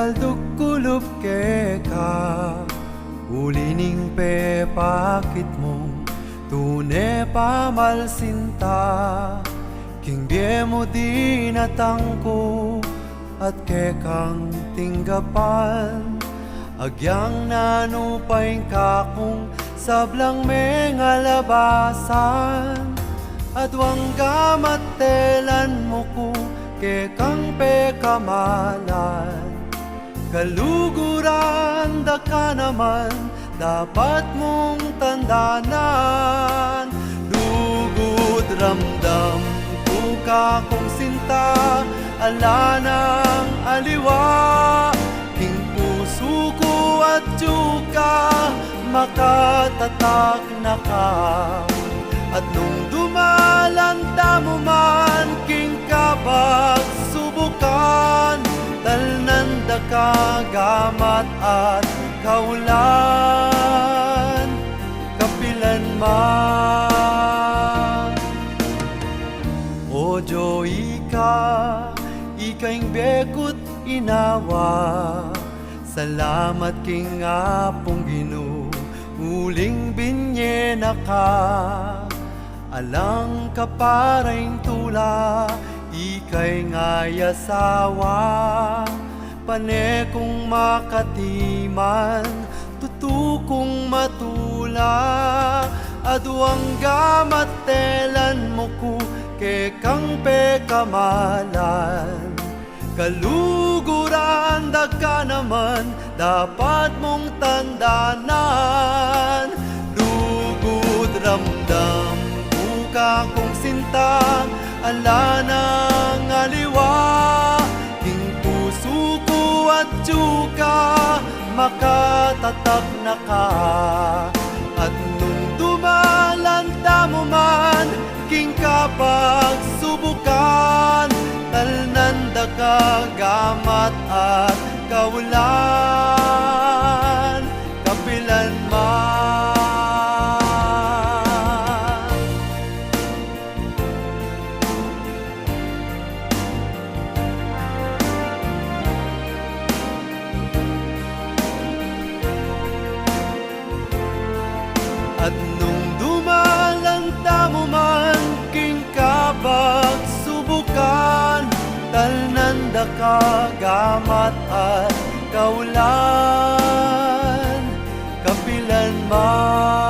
baldog kulup ke ka ulining pe pakit mo tune pamalsinta king bie mo di natangko at ke kang tinggapan agyang nanupay kakong sablang mengalabasan at wangga matelan mo ko ke kang pe kamalan kaluguran da ka naman dapat mong tandanan lugod ramdam ko ka kong sinta ala ng aliwa king puso ko at tiyuka makatatak na ka at nung dumalanta mo man king kabag subukan talnanda ka gamat at kaulan kapilan man o joy ikaing bekut inawa salamat king apong Ginoo uling binye na ka alang kaparaing tula ikay ngayasawa pane kung makatiman tutukong matula aduang gamatelan mo ko ke kang pe kamalan kaluguran da ka naman dapat mong tandanan lugod ramdam buka kong sinta ala ng aliwa king puso ko at tiyuka makatatak na ka at nung dumalanta mo man king kapag subukan talnanda ka gamat at kaulan kapilan man at nung dumalanta mo man king kabag subukan talnanda ka gamat at kaulan kapilan man